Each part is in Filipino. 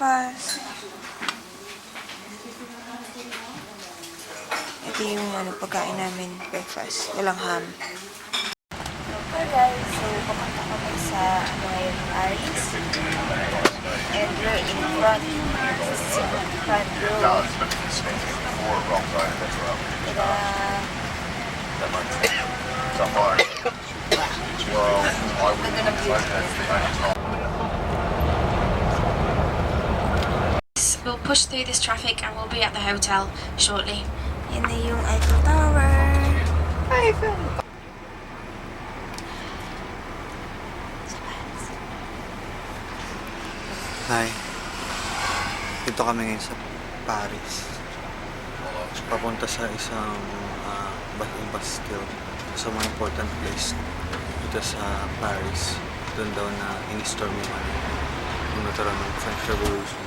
breakfast. Ito yung pagkain namin, breakfast. Walang ham. Okay guys, so pupunta kami sa Paris. And we're in front. This is in front row. We'll push through this traffic and we'll be at the hotel shortly. Yan na yung Eiffel Tower. Eiffel! Hi. Dito kami ngayon sa Paris. Papunta sa isang Bastille. Sa mga important place dito sa Paris. Doon daw na in-storm yung nataran ng French Revolution.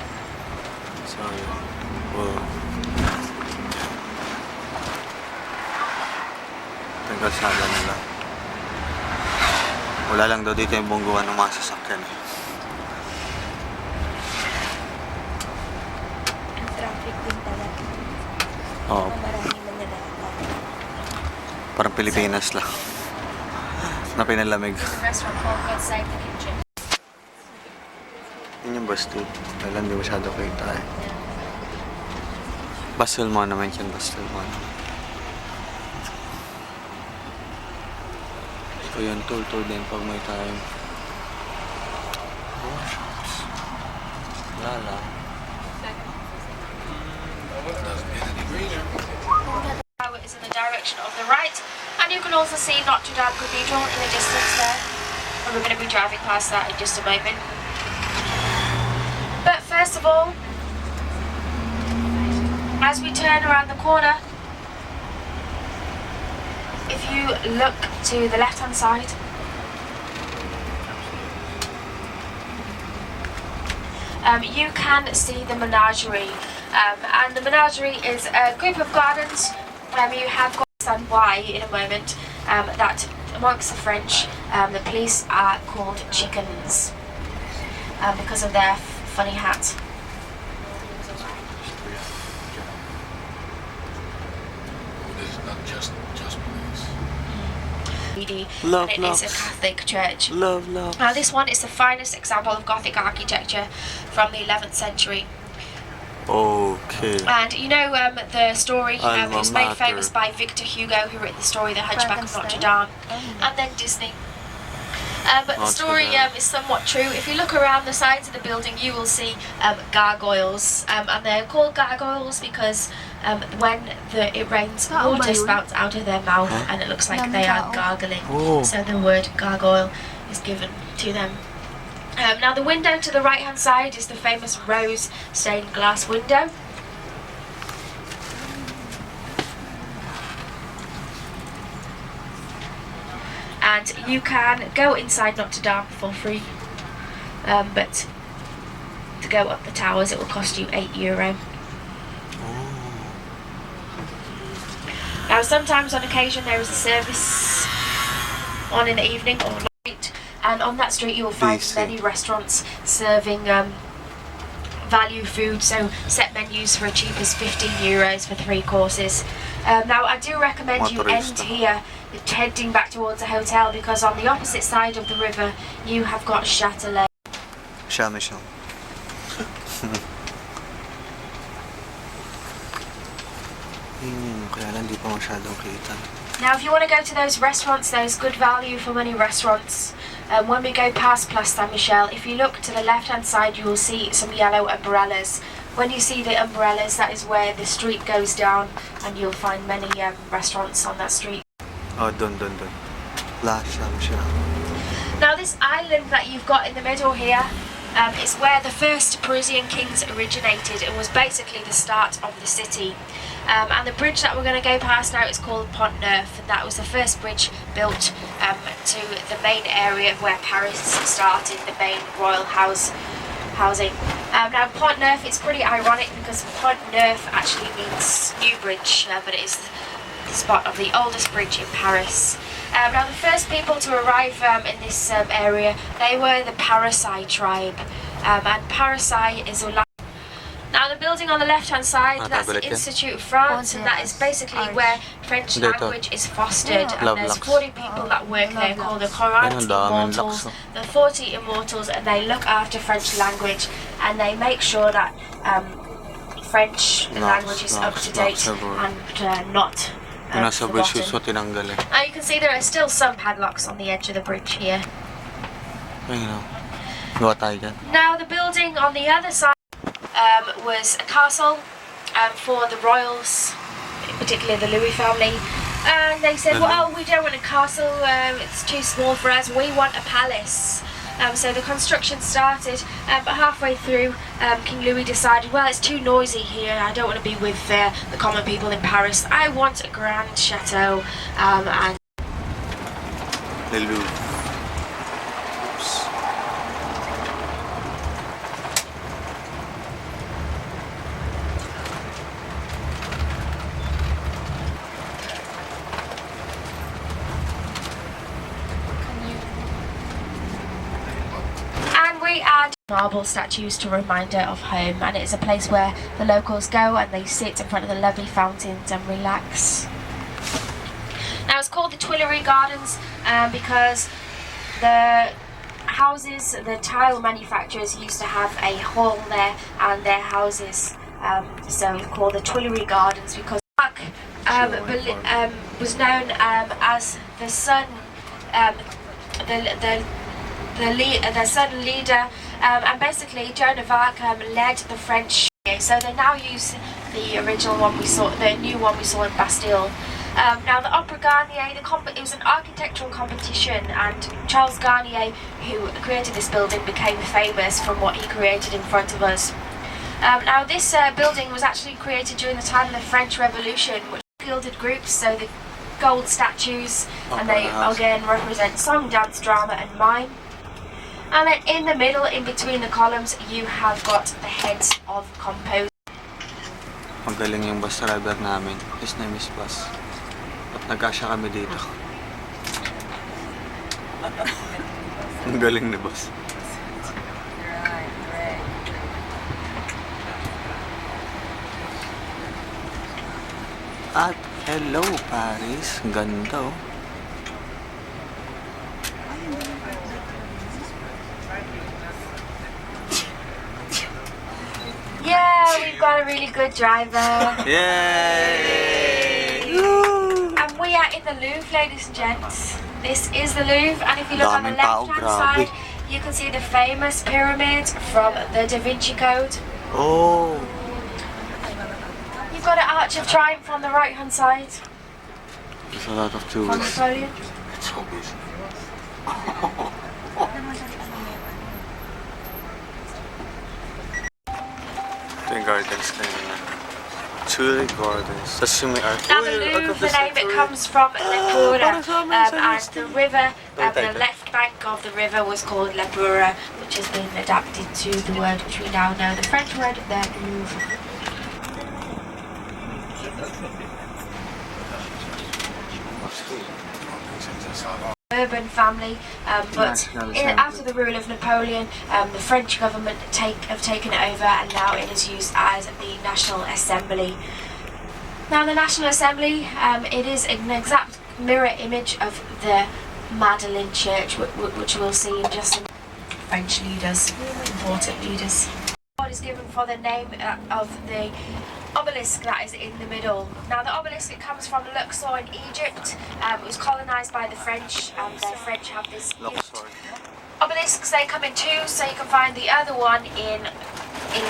So, yun. Well, yung kalsada nila. Wala lang daw dito yung bungguan ng mga sasakyan. Ang traffic din talaga. Oo. Marami man nila. Parang Pilipinas lang. Na pinalamig. Restaurant called Outside the Kitchen. Yun yung Bastille. Kaya hindi masyado kita eh. Bastille mo naman yan, Bastille mo naman. So yun, tour din pag may time. Oh, shucks. Wala lang. Tower is in the direction of the right, and you can also see Notre Dame Cathedral in the distance there. And we're going to be driving past that in just a moment. But first of all, as we turn around the corner, if you look to the left hand side, you can see the menagerie, and the menagerie is a group of gardens. You have got to understand why in a moment, that amongst the French, the police are called chickens because of their funny hat. Love, and it is a Catholic church. Love. Now this one is the finest example of Gothic architecture from the 11th century. Okay. And you know the story, it was made mater. famous by Victor Hugo, who wrote the story The Hunchback of Notre Dame, and then Disney. But the story is somewhat true. If you look around the sides of the building, you will see gargoyles, and they're called gargoyles because when it rains, water spouts out of their mouth, and it looks like they are gargling. So the word gargoyle is given to them. Now the window to the right hand side is the famous rose stained glass window. And you can go inside Notre Dame for free, but to go up the towers it will cost you €8. Now sometimes on occasion there is a service on in the evening or night, and on that street you will find many restaurants serving value food, so set menus for as cheap as €15 for 3 courses. Now I do recommend you end here heading back towards the hotel, because on the opposite side of the river you have got Châtelet. Michel. Kaya lang di pa masyadong kita. Now if you want to go to those restaurants, those good value for money restaurants, when we go past Place Saint-Michel, if you look to the left hand side you will see some yellow umbrellas. When you see the umbrellas, that is where the street goes down, and you'll find many restaurants on that street. Oh, dun. Place Saint-Michel. Now this island that you've got in the middle here is where the first Parisian kings originated. It was basically the start of the city. And the bridge that we're going to go past now is called Pont Neuf, and that was the first bridge built to the main area of where Paris started, the main royal housing. Now Pont Neuf, it's pretty ironic because Pont Neuf actually means new bridge, but it is the spot of the oldest bridge in Paris. Now the first people to arrive in this area, they were the Parisii tribe, and Parisii is a building on the left-hand side, that's the tablet yan? Institute of France, and that is basically where French Hindi, ito. language is fostered. And Love there's Lux. 40 people that work there called the 40 Ayun, ang daming Immortals. Lux, oh. The 40 Immortals, and they look after French language, and they make sure that French language is up to date and not Yung nasa bridge forgotten. so tinanggal eh. You can see there are still some padlocks on the edge of the bridge here. Ayun o. Gawa tayo dyan. Now the building on the other side was a castle for the royals, particularly the Louis family. And they said, well, we don't want a castle, it's too small for us, we want a palace. So the construction started, but halfway through, King Louis decided, well, it's too noisy here, I don't want to be with the common people in Paris, I want a grand chateau. And The Louvre. Oops. we add marble statues to reminder of home, and it's a place where the locals go and they sit in front of the lovely fountains and relax. Now it's called the Tuileries Gardens because the houses, the tile manufacturers used to have a hall there and their houses, so it's called the Tuileries Gardens because was known as the sun, the sun leader, and basically Joan of Arc led the French. So they now use the original one we saw, the new one we saw in Bastille. Now the Opera Garnier, it was an architectural competition, and Charles Garnier, who created this building, became famous from what he created in front of us. Now this building was actually created during the time of the French Revolution, which gilded groups, so the gold statues, and they again represent song, dance, drama and mime. And then in the middle, in between the columns, you have got the heads of composers. Magaling yung bus driver namin. His name is Bus. At nagkasya kami dito. Ang galing ni Bus. At hello Paris, ganda oh. Yeah, we've got a really good driver. Yay! And we are in the Louvre, ladies and gents. This is the Louvre, and if you look on the Daming tao, left-hand grabe. side, you can see the famous pyramid from the Da Vinci Code. Oh! You've got an Arch of Triumph on the right-hand side There's a lot of from tourists. Napoleon. It's so busy. Ito yung gardens kanina. Tuileries Gardens. Tapos yung may art. Now the Louvre, the name it comes from Lepura, and the river, the left bank of the river was called Lepura, which has been adapted to the word which we now know, the French word, the Louvre. Urban family, but after the rule of Napoleon, the French government have taken it over, and now it is used as the National Assembly. Now the National Assembly, it is an exact mirror image of the Madeleine Church, which we'll see in just some French leaders, important leaders. What is given for the name of the obelisk that is in the middle. Now the obelisk, it comes from Luxor in Egypt. It was colonised by the French, and the French have this gift. Obelisks, they come in two, so you can find the other one in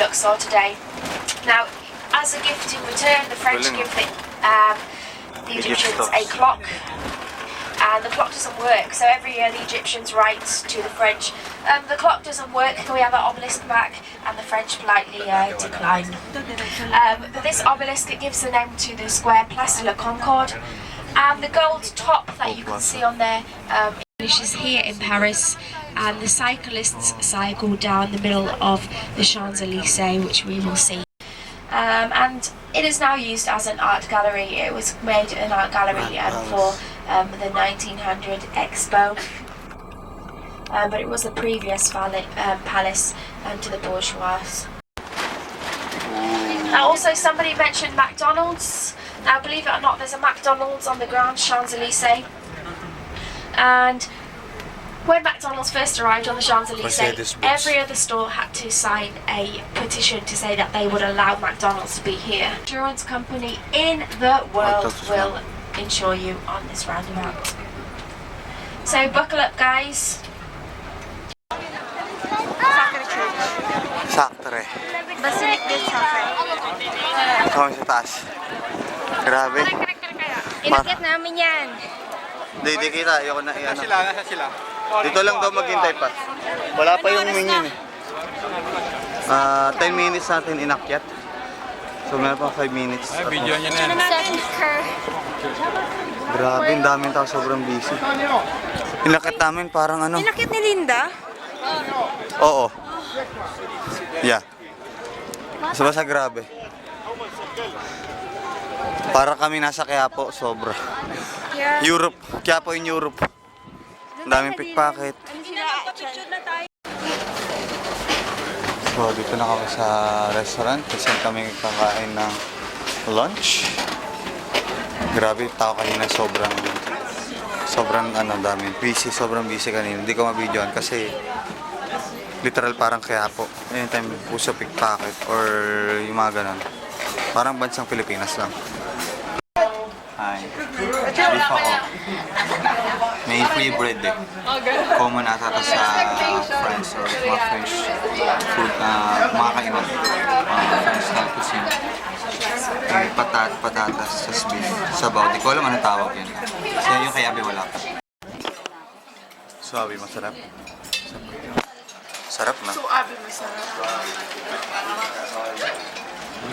Luxor today. Now, as a gift in return, the French give the Egyptians a clock, and the clock doesn't work, so every year the Egyptians write to the French, the clock doesn't work, can we have our obelisk back? And the French politely decline. But this obelisk, it gives the name to the square Place de la Concorde, and the gold top that you can see on there finishes here in Paris, and the cyclists cycle down the middle of the Champs-Élysées, which we will see. And it is now used as an art gallery. It was made an art gallery for the 1900 Expo, but it was the previous palace to the bourgeois. Also, somebody mentioned McDonald's. Now, believe it or not, there's a McDonald's on the Grand Champs-Elysees. And when McDonald's first arrived on the Champs-Elysees, every other store had to sign a petition to say that they would allow McDonald's to be here. Insurance company in the world will insure you on this roundabout. So buckle up, guys. Saktre. Basilik din sa akin. Kami sa taas. Grabe. Inakyat namin yan. Hindi kita. Ayoko na iyan. Nasa sila. Dito lang daw maghintay pa. Wala pa yung minion eh. 10 minutes natin inakyat. So meron pa 5 minutes. Ay, video niya na yan. Grabe, ang daming tao, sobrang busy. Inakyat namin parang ano. Inakyat ni Linda? Oo. Yeah. Basta grabe. Para kami nasa Quiapo, sobra. Yeah. Europe, Quiapo in Europe. Ang daming pickpocket. Ano sila? So, dito na kami sa restaurant kasi kami kakain ng lunch. Grabe, tao kanina sobrang dami. Sobrang busy kanina. Hindi ko mabidyoan kasi literal parang Quiapo. Anytime puso pickpocket or yung mga ganun. Parang bansang Pilipinas lang. Hi. Beef ako. May free bread eh. Common ata to sa French or mga French food na mga kainan. French style cuisine. May patatas sa beef. Sabaw. Di ko alam ano tawag yan. Kaya yung kay Abby wala. So Abby, masarap. Sarap na. So, Abby, masarap.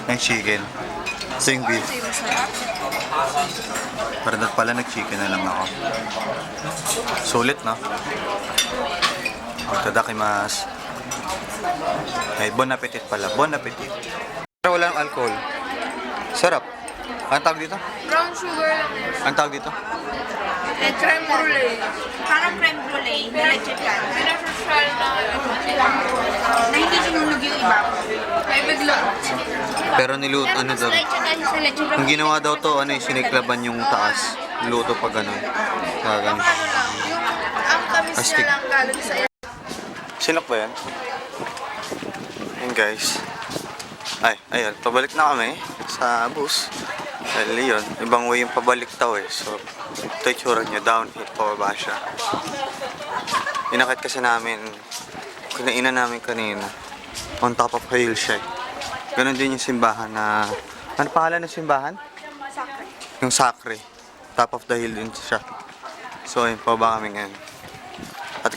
Yung chicken. Ito yung beef. Masarap. Pero pala nag-chicken na lang ako. Sulit, no? Tadakimasu. Ay, bon appetit pala. Bon appetit. Pero walang alcohol. Sarap. Anong tawag dito? Brown sugar lang yan. Anong tawag dito? And creme brulee. Parang creme brulee. Nilegit yan. Pinasasal na hindi sinunog yung iba. Ay, biglang. Pero niluto, ano daw? Ang ginawa daw to, siniklaban yung taas. Niluto pa ganun. Ganun. Ang tamis Astig. na lang galing sa Sinok ba yan? Yun guys. Ayun, pabalik na kami sa bus. Dahil yun, ibang way yung pabalik daw eh. So, ito yung tsura niya, downhill, pababa siya. Inakit kasi namin, kinainan namin kanina. On top of a hill siya. Ganon din yung simbahan na, ano pangalan ng simbahan? Sakre. Yung Sacre. Top of the hill din siya. So, ayun, pababa kami ngayon. At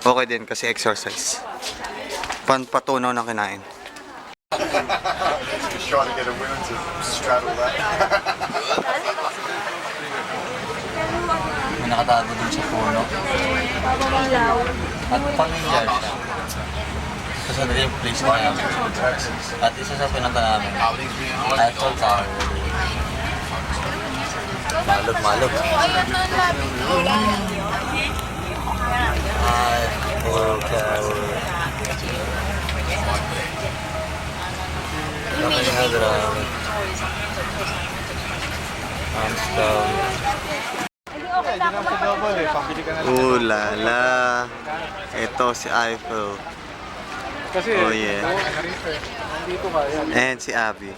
okay din kasi exercise. Patunaw na kinain. Just trying to get a woman to straddle that. May nakatago dun sa puno. At familiar siya. Kasi na yung place na namin. At isa sa pinunta namin, Eiffel Tower. Malog. Eiffel Tower. Lala. Ito si Eiffel. Oh yeah. And si Abby.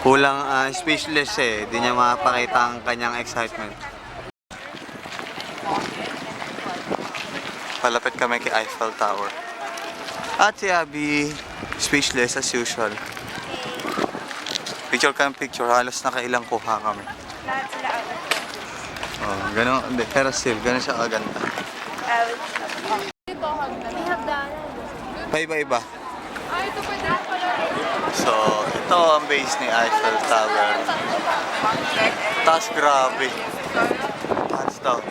Kulang speechless eh. Di niya mapakita ang kanyang excitement. Palapit kami kay Eiffel Tower. At si Abby, speechless as usual. Picture. Halos nakailang kuha kami. Oh, gano'n. Pero still, gano'n siya kaganda. Paiba-iba. So, ito ang base ni Eiffel Tower. Taas grabe. Hands down.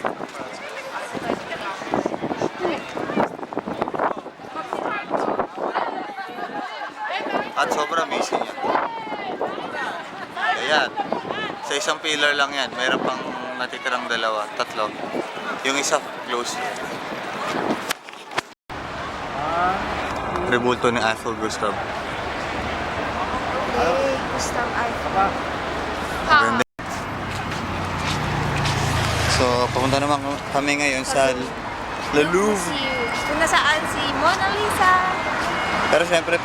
At sobrang busy niya. Ayan. Sa isang pillar lang yan. Mayroon pang natitirang tatlo. Yung isa close. Rebulto ni Eiffel Gustav. galing. Gusto ang iPhone. Maganda. So, papunta naman kami ngayon sa Le Louvre. Kung nasaan si Mona Lisa. Pero syempre,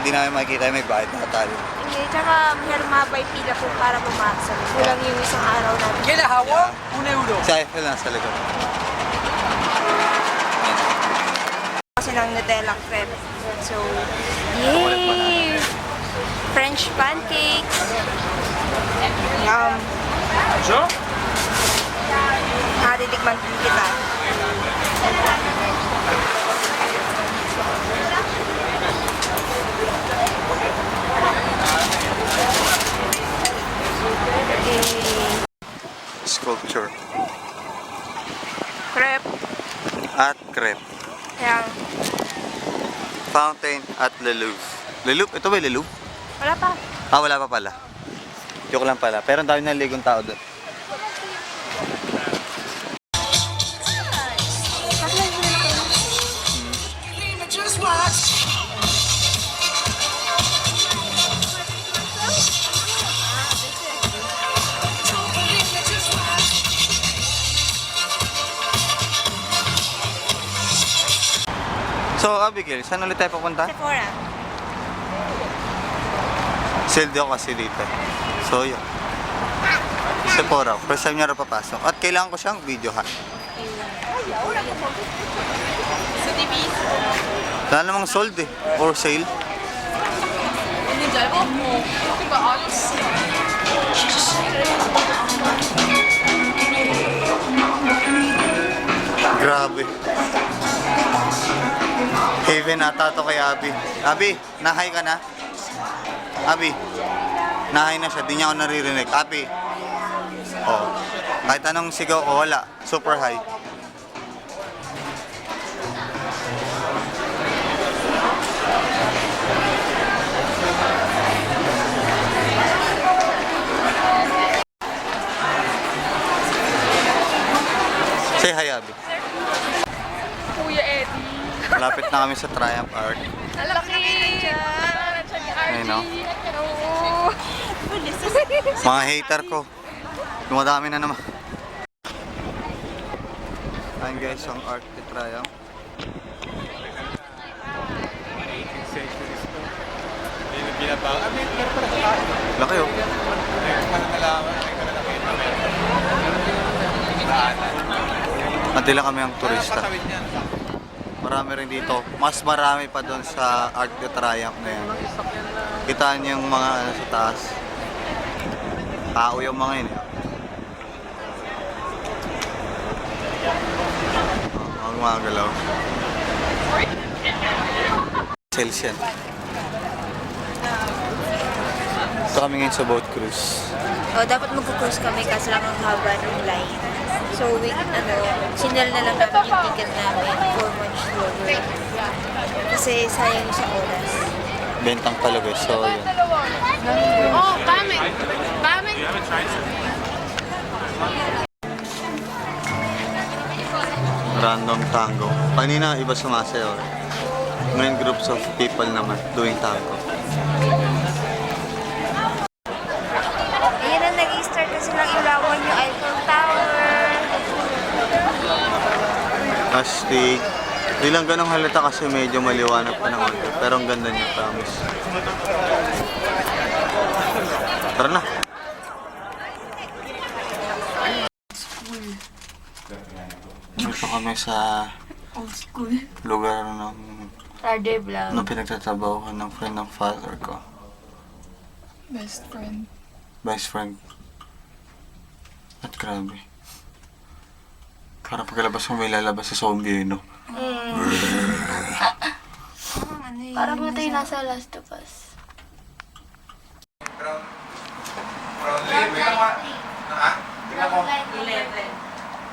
di namin makikita may bayad na tayo. Hindi, tsaka mahirmabay pila po para pumasok. Kulang yung isang araw natin. Si Eiffel nasa likod. Kasi ng Nutella crepe. So, yay! French pancakes. Yum. Natitikman din kita. Sculpture. Crepe. At crepe. Yan. Fountain at Le Louvre. Le Louvre? Ito ba Le Louvre? Wala pa. Ah, wala pa pala. Joke lang pala. Pero ang dami ng ligong tao doon. So, Abigail, saan ulit tayo papunta? Sephora. Sale daw kasi dito. So, yun. Sephora. First time niya na papasok. At kailangan ko siyang videohan. Wala namang sold eh. Or sale. Grabe. Heaven ata to kay Abby. Abby, nahay ka na? Abby, nahay na siya. Di niya ako naririnig. Abby. Oh. Kahit anong sigaw ko, wala. Super high. Say hi, Abby. Kuya Eddie. Malapit na kami sa Triumph Arc. Ang laki! Ayun, no? Mga hater ko. Dumadami na naman. Ayun guys, ang Arc de Triumph. Laki oh. Matila kami ang turista. Marami rin dito. Mas marami pa doon sa Arc de Triumph na yan. Kitaan niyo yung mga ano sa taas. Tao yung mga yun. Ang mga galaw. Sales yan. Ito kami ngayon sa boat cruise. Dapat mag-cruise kami kasi lang ang haba ng line. So, sinel na lang namin yung ticket namin for much lower. Kasi sayang sa oras. Bentang palugay. So, yun. Oh, coming! Coming! Random tango. Kanina iba sumasayaw. Ngayon groups of people naman doing tango. Ayan na, nag-start kasi lang ilawan yung Eiffel Tower. Astig. Di lang ganong halata kasi medyo maliwanag pa naman. Pero ang ganda niya, promise. Tara na. Dito kami sa Old school. lugar ng Tarde vlog. pinagtatabawan ng friend ng father ko. Best friend. Best friend. At grabe. Para pagkalabas mo may lalabas sa zombie, no? Parang nga tayo nasa Last of Us.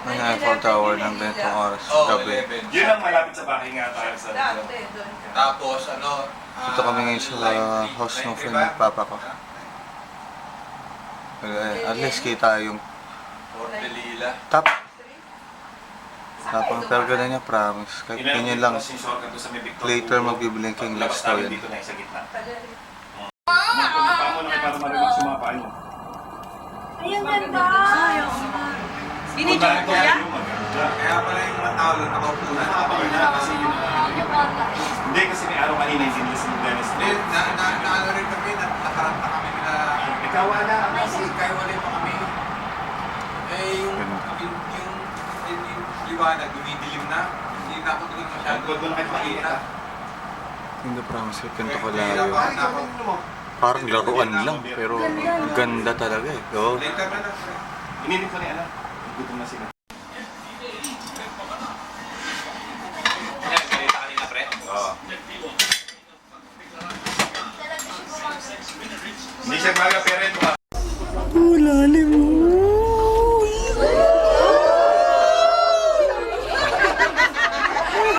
May Eiffel Tower ng ganitong oras. Gabi. Yun ang malapit sa bahay nga tayo sa Tapos Dito kami ngayon sa house ng friend ng papa ko. At least kita yung Ordelila. top. Tapos pero ganun niya, promise. Kahit ganyan lang, later magbiblinking last daw yan. dito na sa gitna. Punta mo na kayo para marinig sa mga paa niyo. Ay, ang ganda! Binidyo ko yan? Kaya pala yung mga tao lang nakaupo na. Nakapaganda kasi yun. Hindi kasi may araw kanina yung sinila si Dennis. Hindi, naano rin kami, nakaranta kami na... Ikaw wala. Kasi kayo wala pa kami. Eh, yung liwanag, dumidilim na. Hindi na ako doon masyado. Huwag mo na kayo makita. Hindi promise ko, ganito ko Kaya layo. ako. Parang laruan lang, pero ganda talaga eh. Oo. Later na lang. Ininip ko na yan. Gutom na sila. Yan, ganito kanina, pre. Oo. Hindi siya baga pero ito. Lalim